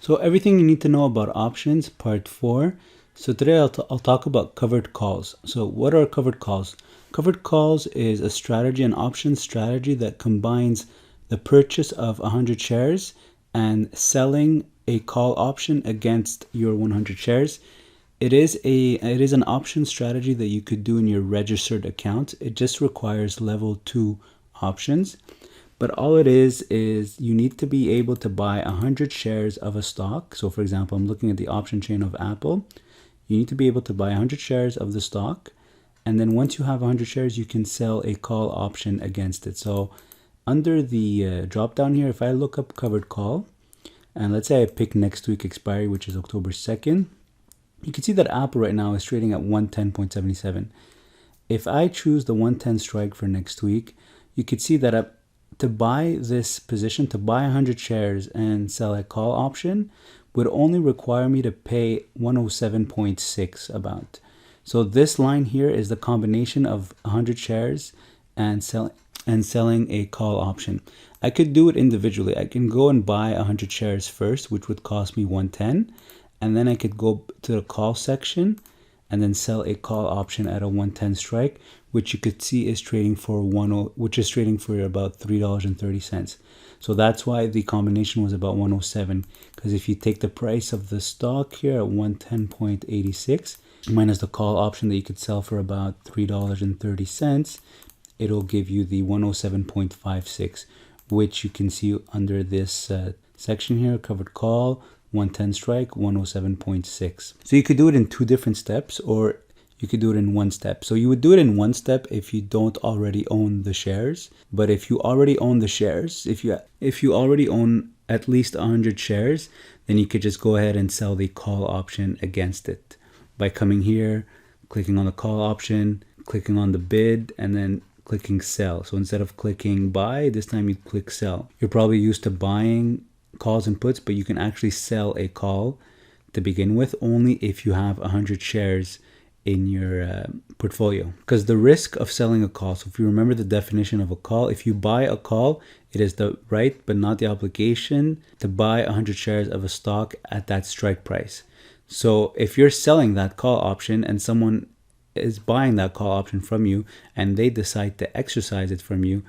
So everything you need to know about options, part 4. So today I'll talk about covered calls. So what are covered calls? Covered calls is a strategy, an option strategy that combines the purchase of 100 shares and selling a call option against your 100 shares. It is an option strategy that you could do in your registered account. It just requires level 2 options. But all it is you need to be able to buy 100 shares of a stock. So for example, I'm looking at the option chain of Apple. You need to be able to buy 100 shares of the stock. And then once you have 100 shares, you can sell a call option against it. So under the drop down here, if I look up covered call, and let's say I pick next week expiry, which is October 2nd, you can see that Apple right now is trading at 110.77. If I choose the 110 strike for next week, you could see that to buy this position, to buy 100 shares and sell a call option, would only require me to pay 107.6 about. So this line here is the combination of 100 shares and selling a call option. I could do it individually. I can go and buy 100 shares first, which would cost me 110, and then I could go to the call section and then sell a call option at a 110 strike, which you could see is trading for about $3.30. So that's why the combination was about 107, because if you take the price of the stock here at 110.86 minus the call option that you could sell for about $3.30, it'll give you the 107.56, which you can see under this section here, covered call, 110 strike, 107.6. So you could do it in 2 different steps, or you could do it in 1 step. So you would do it in 1 step if you don't already own the shares. But if you already own the shares, if you already own at least 100 shares, then you could just go ahead and sell the call option against it by coming here, clicking on the call option, clicking on the bid, and then clicking sell. So instead of clicking buy, this time you click sell. You're probably used to buying calls and puts, but you can actually sell a call to begin with only if you have 100 shares in your portfolio. Because the risk of selling a call, so if you remember the definition of a call, if you buy a call, it is the right but not the obligation to buy 100 shares of a stock at that strike price. So if you're selling that call option and someone is buying that call option from you and they decide to exercise it from you,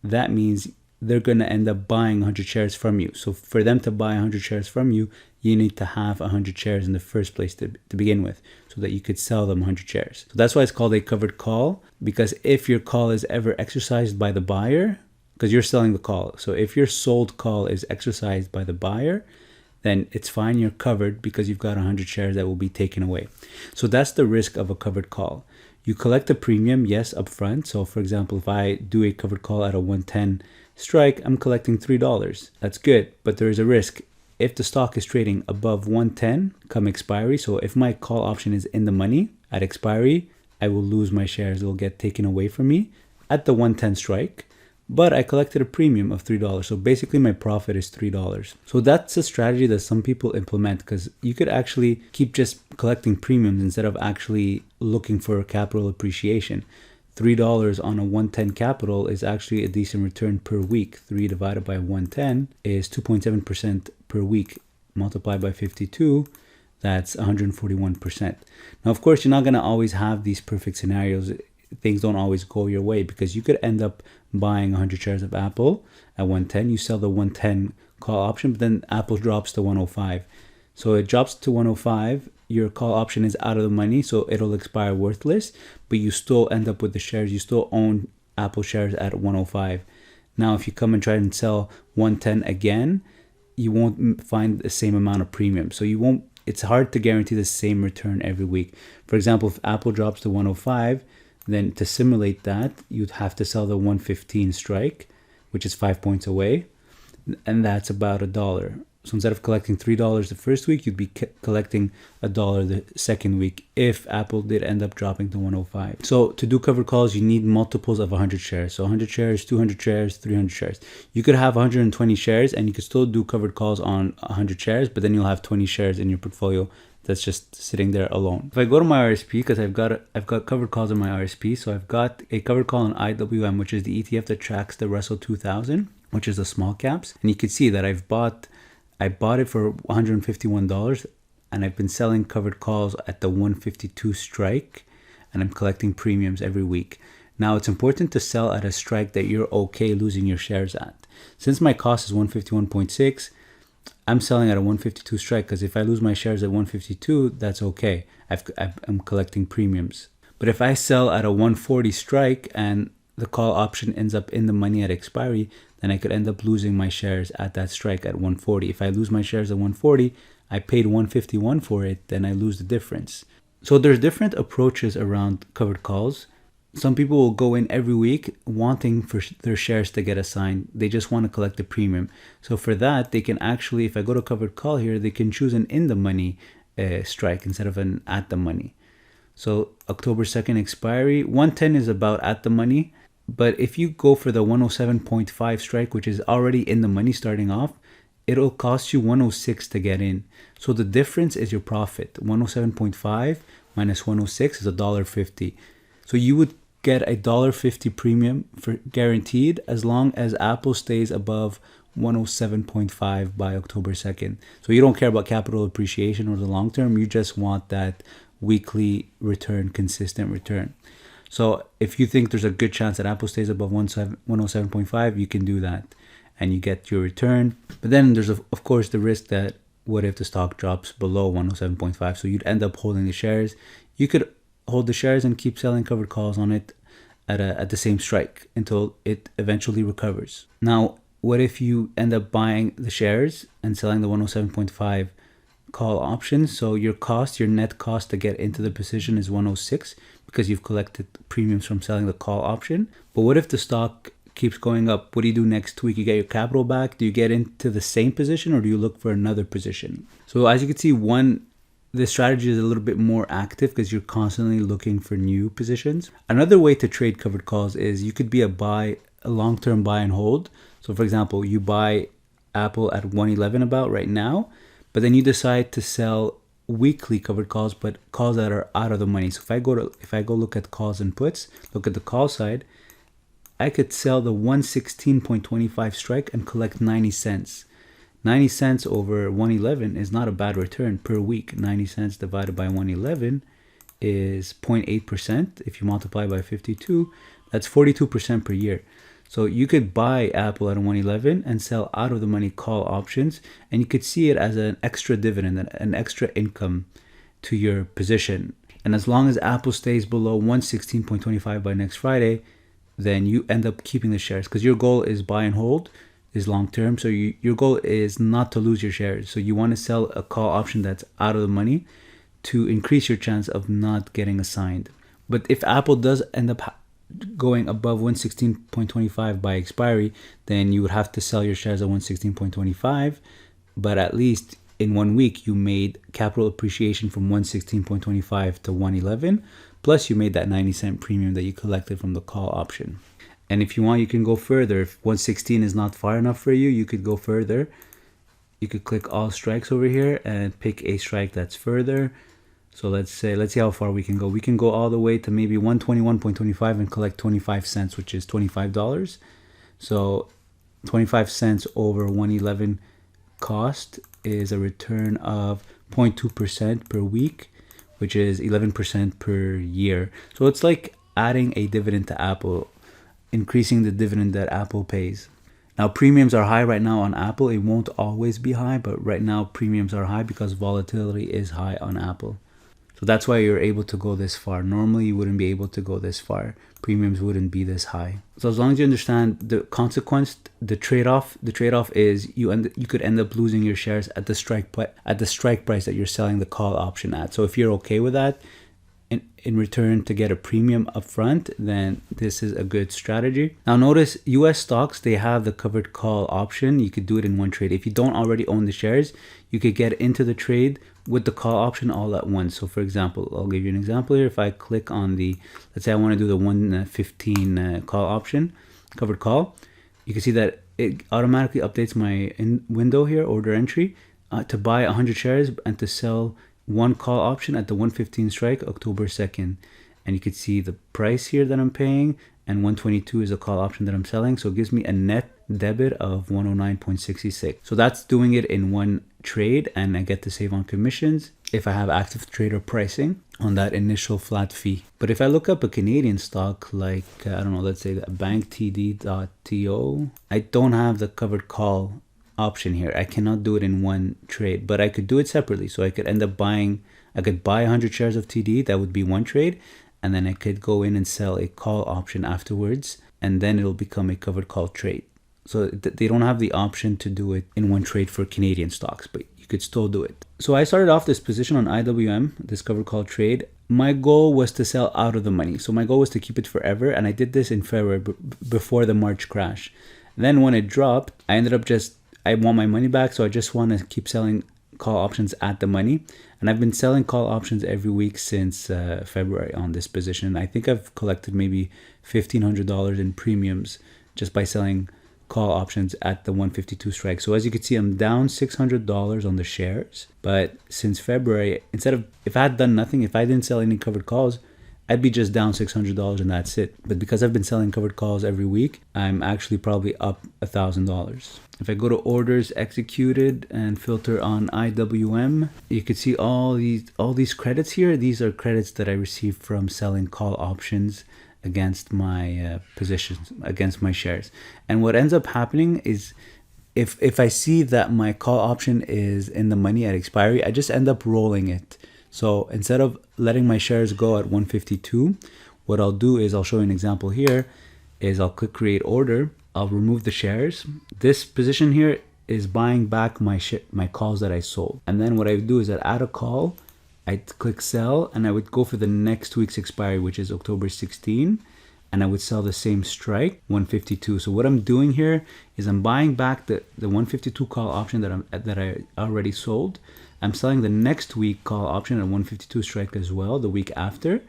that means they're going to end up buying 100 shares from you. So for them to buy 100 shares from you, you need to have 100 shares in the first place to begin with, so that you could sell them 100 shares. So that's why it's called a covered call, because if your call is ever exercised by the buyer, because you're selling the call, so if your sold call is exercised by the buyer, then it's fine, you're covered because you've got 100 shares that will be taken away. So that's the risk of a covered call. You collect a premium, yes, upfront. So for example, if I do a covered call at a 110 strike, I'm collecting $3. That's good, but there is a risk. If the stock is trading above 110 come expiry, so if my call option is in the money at expiry, I will lose my shares. It will get taken away from me at the 110 strike, but I collected a premium of $3. So basically my profit is $3. So that's a strategy that some people implement, because you could actually keep just collecting premiums instead of actually looking for capital appreciation. $3 on a 110 capital is actually a decent return per week. 3 divided by 110 is 2.7% per week. Multiplied by 52, that's 141%. Now, of course, you're not going to always have these perfect scenarios. Things don't always go your way, because you could end up buying 100 shares of Apple at 110. You sell the 110 call option, but then Apple drops to 105. So it drops to 105. Your call option is out of the money, so it'll expire worthless, but you still end up with the shares. You still own Apple shares at 105. Now, if you come and try and sell 110 again, you won't find the same amount of premium. So it's hard to guarantee the same return every week. For example, if Apple drops to 105, then to simulate that, you'd have to sell the 115 strike, which is 5 points away, and that's about $1. So instead of collecting $3 the first week, you'd be collecting $1 the second week if Apple did end up dropping to 105. So to do covered calls, you need multiples of 100 shares. So 100 shares, 200 shares, 300 shares. You could have 120 shares and you could still do covered calls on 100 shares, but then you'll have 20 shares in your portfolio that's just sitting there alone. If I go to my RSP, because I've got covered calls on my RSP, so I've got a covered call on IWM, which is the ETF that tracks the Russell 2000, which is the small caps, and you can see that I've bought I bought it for $151 and I've been selling covered calls at the 152 strike, and I'm collecting premiums every week. Now it's important to sell at a strike that you're okay losing your shares at. Since my cost is 151.6, I'm selling at a 152 strike because if I lose my shares at 152, that's okay. I'm collecting premiums. But if I sell at a 140 strike and the call option ends up in the money at expiry, then I could end up losing my shares at that strike at 140. If I lose my shares at 140, I paid 151 for it, then I lose the difference. So there's different approaches around covered calls. Some people will go in every week wanting for their shares to get assigned. They just want to collect the premium. So for that, they can actually, if I go to covered call here, they can choose an in the money strike instead of an at the money. So October 2nd expiry, 110 is about at the money. But if you go for the 107.5 strike, which is already in the money starting off, it'll cost you 106 to get in. So the difference is your profit. 107.5 minus 106 is $1.50. So you would get a $1.50 premium for guaranteed as long as Apple stays above 107.5 by October 2nd. So you don't care about capital appreciation or the long term. You just want that weekly return, consistent return. So if you think there's a good chance that Apple stays above 107.5, you can do that and you get your return. But then there's, of course, the risk that what if the stock drops below 107.5? So you'd end up holding the shares. You could hold the shares and keep selling covered calls on it at the same strike until it eventually recovers. Now, what if you end up buying the shares and selling the 107.5 call options? So your net cost to get into the position is 106 because you've collected premiums from selling the call option. But what if the stock keeps going up? What do you do next week? You get your capital back? Do you get into the same position or do you look for another position? So as you can see, the strategy is a little bit more active because you're constantly looking for new positions. Another way to trade covered calls is you could be a long-term buy and hold. So for example, you buy Apple at 111 about right now, but then you decide to sell weekly covered calls, but calls that are out of the money. So if I go look at calls and puts, look at the call side, I could sell the 116.25 strike and collect 90 cents. 90 cents over 111 is not a bad return per week. 90 cents divided by 111 is 0.8%. If you multiply by 52, that's 42% per year. So you could buy Apple at 111 and sell out of the money call options, and you could see it as an extra dividend, an extra income to your position. And as long as Apple stays below 116.25 by next Friday, then you end up keeping the shares because your goal is buy and hold, is long term. So your goal is not to lose your shares. So you want to sell a call option that's out of the money to increase your chance of not getting assigned. But if Apple does end up going above 116.25 by expiry, then you would have to sell your shares at 116.25. But at least in 1 week, you made capital appreciation from 116.25 to 111. Plus you made that 90-cent premium that you collected from the call option. And if you want, you can go further. If 116 is not far enough for you, you could go further. You could click all strikes over here and pick a strike that's further. So let's see how far we can go. We can go all the way to maybe 121.25 and collect 25 cents, which is $25. So 25 cents over 111 cost is a return of 0.2% per week, which is 11% per year. So it's like adding a dividend to Apple, increasing the dividend that Apple pays. Now premiums are high right now on Apple. It won't always be high, but right now premiums are high because volatility is high on Apple. So that's why you're able to go this far. Normally you wouldn't be able to go this far. Premiums wouldn't be this high. So as long as you understand the consequence, the trade-off is you could end up losing your shares at the strike price that you're selling the call option at. So if you're okay with that, in return to get a premium upfront, then this is a good strategy. Now notice US stocks, they have the covered call option. You could do it in one trade. If you don't already own the shares, you could get into the trade with the call option all at once. So for example, I'll give you an example here. If I click on let's say I want to do the 115 call option, covered call, you can see that it automatically updates my window here, order entry, to buy 100 shares and to sell one call option at the 115 strike October 2nd. And you can see the price here that I'm paying, and 122 is a call option that I'm selling. So it gives me a net debit of 109.66. So that's doing it in one trade, and I get to save on commissions if I have active trader pricing on that initial flat fee. But if I look up a Canadian stock like, I don't know, let's say banktd.to, I don't have the covered call option here. I cannot do it in one trade, but I could do it separately. So I could end up buying, I could buy 100 shares of TD, that would be one trade, and then I could go in and sell a call option afterwards, and then it'll become a covered call trade. So they don't have the option to do it in one trade for Canadian stocks, but you could still do it. So I started off this position on IWM, this covered call trade. My goal was to sell out of the money. So my goal was to keep it forever, and I did this in February before the March crash. Then when it dropped, I ended up I want my money back, so I just want to keep selling call options at the money. And I've been selling call options every week since February on this position. I think I've collected maybe $1,500 in premiums just by selling call options at the 152 strike. So as you can see, I'm down $600 on the shares. But since February, if I had done nothing, if I didn't sell any covered calls, I'd be just down $600 and that's it. But because I've been selling covered calls every week, I'm actually probably up $1,000. If I go to orders executed and filter on IWM, you can see all these credits here. These are credits that I received from selling call options against my positions, against my shares. And what ends up happening is if I see that my call option is in the money at expiry, I just end up rolling it. So instead of letting my shares go at 152, what I'll do is, I'll show you an example here, is I'll click create order. I'll remove the shares. This position here is buying back my calls that I sold. And then what I would do is I'd add a call, I'd click sell, and I would go for the next week's expiry, which is October 16, and I would sell the same strike, 152. So what I'm doing here is I'm buying back the 152 call option that I already sold. I'm selling the next week call option at 152 strike as well, the week after,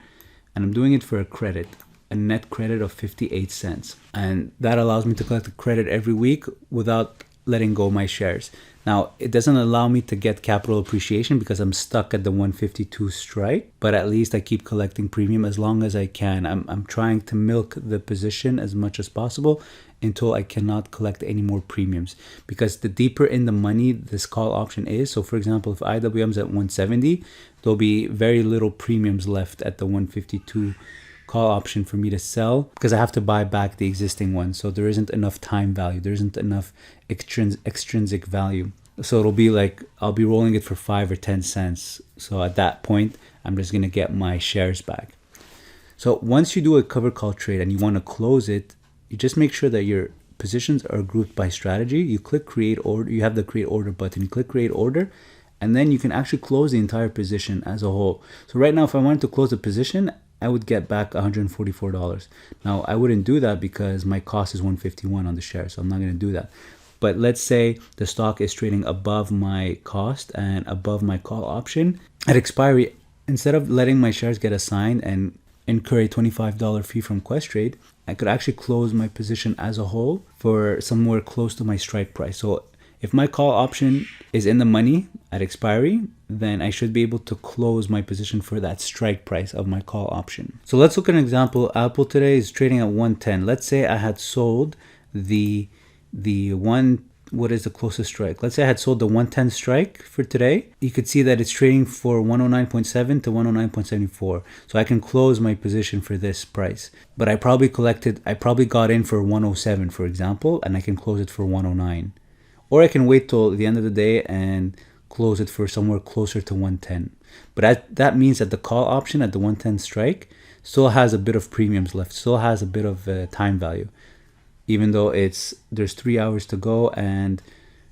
and I'm doing it for a net credit of 58 cents. And that allows me to collect a credit every week without letting go of my shares. Now, it doesn't allow me to get capital appreciation because I'm stuck at the 152 strike, but at least I keep collecting premium as long as I can. I'm trying to milk the position as much as possible until I cannot collect any more premiums, because the deeper in the money this call option is, so for example, if IWM is at 170, there'll be very little premiums left at the 152 call option for me to sell, because I have to buy back the existing one. So there isn't enough time value, there isn't enough extrinsic value. So it'll be like I'll be rolling it for 5 or 10 cents. So at that point, I'm just gonna get my shares back. So once you do a covered call trade and you want to close it, you just make sure that your positions are grouped by strategy. You click create order, you have the create order button, you click create order, and then you can actually close the entire position as a whole. So right now, if I wanted to close a position, I would get back $144. Now, I wouldn't do that because my cost is $151 on the share, so I'm not going to do that. But let's say the stock is trading above my cost and above my call option. At expiry, instead of letting my shares get assigned and incur a $25 fee from Questrade, I could actually close my position as a whole for somewhere close to my strike price. So if my call option is in the money at expiry, then I should be able to close my position for that strike price of my call option. So let's look at an example. Apple today is trading at 110. Let's say I had sold what is the closest strike? Let's say I had sold the 110 strike for today. You could see that it's trading for 109.7 to 109.74. So I can close my position for this price. But I probably got in for 107, for example, and I can close it for 109. Or I can wait till the end of the day and close it for somewhere closer to 110. But that means that the call option at the 110 strike still has a bit of premiums left, still has a bit of time value, even though there's 3 hours to go and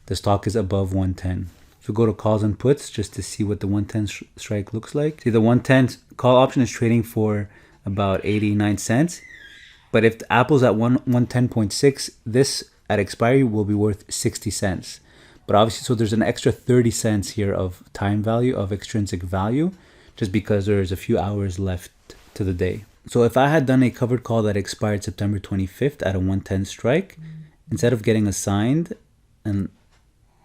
the stock is above 110. So go to calls and puts just to see what the 110 strike looks like. See, the 110 call option is trading for about 89 cents. But if the Apple's at 110.6, this at expiry will be worth 60 cents. But obviously, so there's an extra 30 cents here of time value, of extrinsic value, just because there's a few hours left to the day. So if I had done a covered call that expired September 25th at a 110 strike, instead of getting assigned and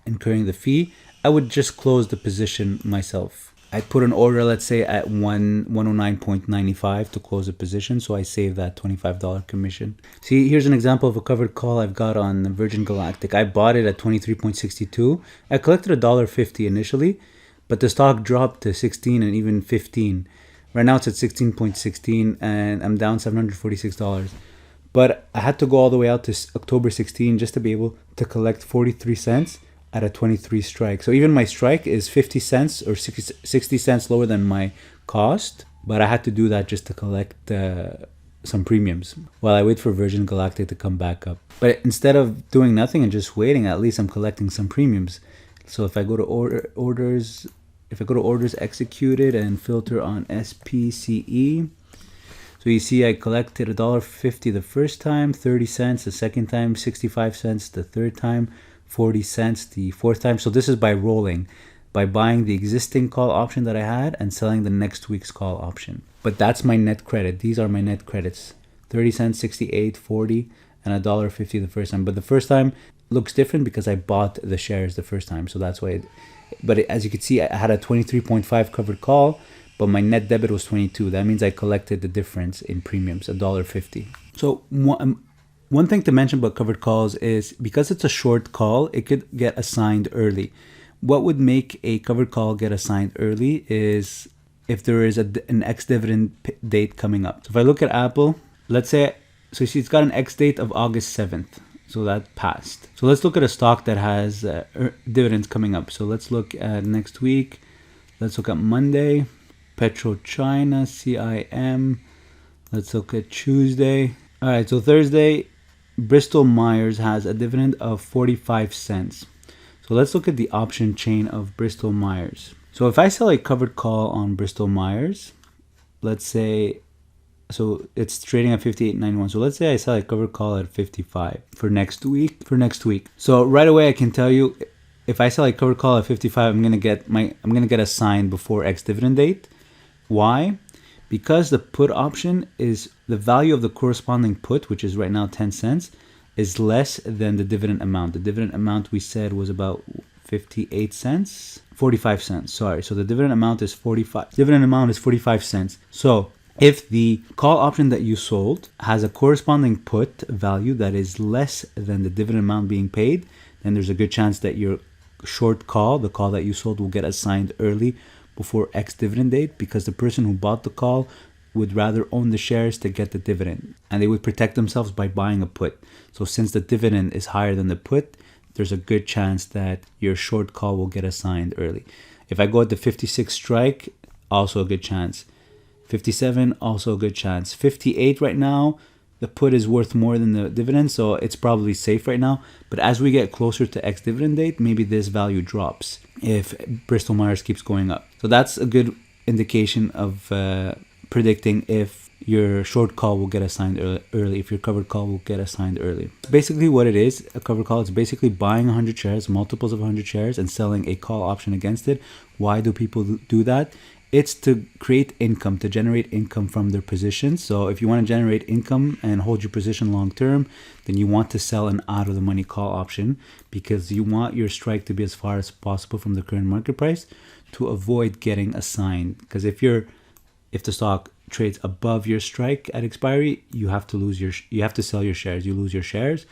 incurring the fee, I would just close the position myself. I put an order, let's say at 109.95 to close a position. So I save that $25 commission. See, here's an example of a covered call I've got on Virgin Galactic. I bought it at 23.62. I collected $1.50 initially, but the stock dropped to 16 and even 15. Right now it's at 16.16 and I'm down $746. But I had to go all the way out to October 16 just to be able to collect 43 cents at a 23 strike. So even my strike is 50 cents or 60 cents lower than my cost. But I had to do that just to collect some premiums while I wait for Virgin Galactic to come back up. But instead of doing nothing and just waiting, at least I'm collecting some premiums. So if I go to orders, executed and filter on SPCE, so you see I collected $1.50 the first time, 30 cents the second time, 65 cents the third time, 40 cents the fourth time. So this is by rolling, by buying the existing call option that I had and selling the next week's call option. But that's my net credit. These are my net credits. 30 cents, 68, 40, and $1.50 the first time. But the first time looks different because I bought the shares the first time. So that's why as you can see, I had a 23.5 covered call, but my net debit was 22. That means I collected the difference in premiums, $1.50. So one thing to mention about covered calls is because it's a short call, it could get assigned early. What would make a covered call get assigned early is if there is an ex-dividend date coming up. So if I look at Apple, let's say, so you see it's got an ex-date of August 7th. So that passed. So let's look at a stock that has dividends coming up. So let's look at next week. Let's look at Monday. PetroChina, CIM. Let's look at Tuesday. All right, so Thursday, Bristol Myers has a dividend of 45 cents. So let's look at the option chain of Bristol Myers. So if I sell a covered call on Bristol Myers, let's say, so it's trading at 58.91. So let's say I sell a covered call at 55 for next week. So right away I can tell you, if I sell a covered call at 55, I'm gonna get assigned before ex-dividend date. Why? Because the put option is the value of the corresponding put, which is right now 10 cents, is less than the dividend amount. The dividend amount we said was about 45 cents. Sorry. So the dividend amount is 45. Dividend amount is 45 cents. So if the call option that you sold has a corresponding put value that is less than the dividend amount being paid, then there's a good chance that your short call, the call that you sold, will get assigned early before ex-dividend date, because the person who bought the call would rather own the shares to get the dividend, and they would protect themselves by buying a put. So since the dividend is higher than the put, there's a good chance that your short call will get assigned early. If I go at the 56 strike, also a good chance. 57, also a good chance. 58 right now, the put is worth more than the dividend, so it's probably safe right now. But as we get closer to ex-dividend date, maybe this value drops if Bristol Myers keeps going up. So that's a good indication of predicting if your short call will get assigned early, if your covered call will get assigned early. Basically what it is, a covered call, is basically buying 100 shares, multiples of 100 shares, and selling a call option against it. Why do people do that? It's to create income, to generate income from their positions. So if you want to generate income and hold your position long term, then you want to sell an out of the money call option, because you want your strike to be as far as possible from the current market price to avoid getting assigned. Because if the stock trades above your strike at expiry, you have to sell your shares. You lose your shares,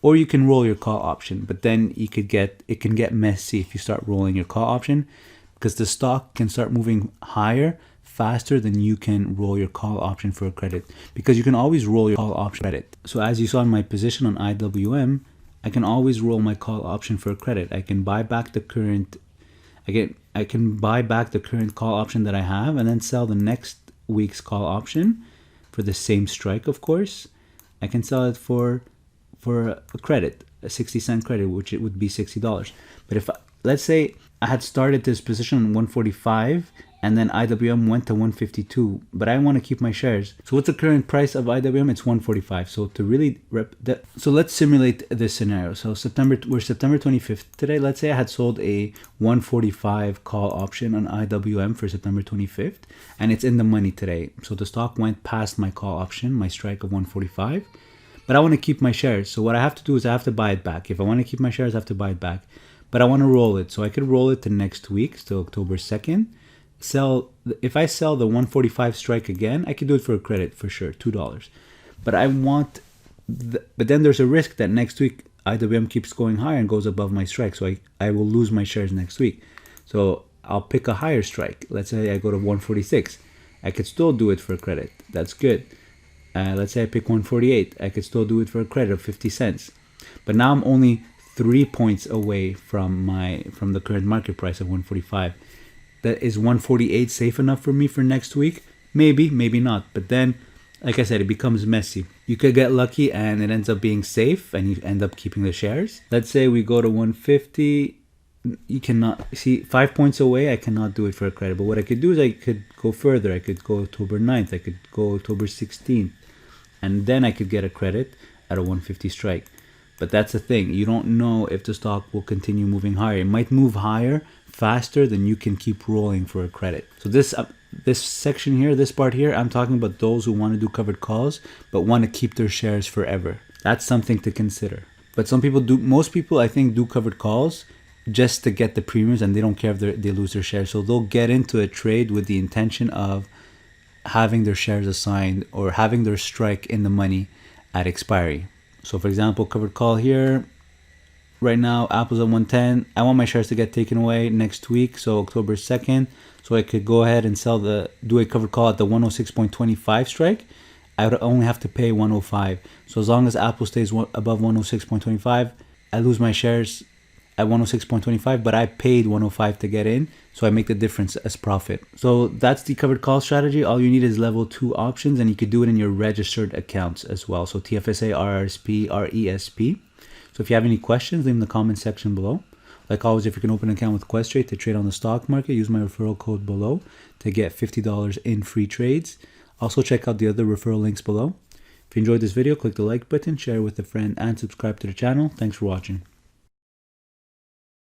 or you can roll your call option. But then it can get messy if you start rolling your call option, because the stock can start moving higher faster than you can roll your call option for a credit, because you can always roll your call option credit. So as you saw in my position on IWM, I can always roll my call option for a credit. I can buy back the current call option that I have, and then sell the next week's call option for the same strike, of course. I can sell it for a credit, a 60-cent credit, which it would be $60. But if let's say I had started this position on 145 and then IWM went to 152, but I want to keep my shares. So what's the current price of IWM? It's 145. So to really so let's simulate this scenario. So we're September 25th today. Let's say I had sold a 145 call option on IWM for September 25th, and it's in the money today. So the stock went past my call option, my strike of 145, but I want to keep my shares. So what I have to do is I have to buy it back. If I want to keep my shares, I have to buy it back. But I want to roll it. So I could roll it to next week, so October 2nd. if I sell the 145 strike again, I could do it for a credit for sure, $2. But but then there's a risk that next week IWM keeps going higher and goes above my strike. So I will lose my shares next week. So I'll pick a higher strike. Let's say I go to 146. I could still do it for a credit. That's good. Let's say I pick 148. I could still do it for a credit of 50 cents. But now I'm only 3 points away from the current market price of 145. Is 148 safe enough for me for next week? Maybe, maybe not. But then, like I said, it becomes messy. You could get lucky and it ends up being safe and you end up keeping the shares. Let's say we go to 150. You cannot see 5 points away. I cannot do it for a credit. But what I could do is I could go further. I could go October 9th. I could go October 16th. And then I could get a credit at a 150 strike. But that's the thing. You don't know if the stock will continue moving higher. It might move higher faster than you can keep rolling for a credit. So this section here, this part here, I'm talking about those who want to do covered calls but want to keep their shares forever. That's something to consider. But most people I think do covered calls just to get the premiums, and they don't care if they lose their shares. So they'll get into a trade with the intention of having their shares assigned or having their strike in the money at expiry. So for example, covered call here. Right now, Apple's at 110. I want my shares to get taken away next week, so October 2nd. So I could go ahead and do a covered call at the 106.25 strike. I would only have to pay 105. So as long as Apple stays above 106.25, I lose my shares at 106.25, but I paid 105 to get in, so I make the difference as profit. So that's the covered call strategy. All you need is level 2 options, and you could do it in your registered accounts as well. So TFSA, RRSP, RESP. So if you have any questions, leave in the comment section below. Like always, if you can open an account with Questrade to trade on the stock market, use my referral code below to get $50 in free trades. Also, check out the other referral links below. If you enjoyed this video, click the like button, share it with a friend, and subscribe to the channel. Thanks for watching.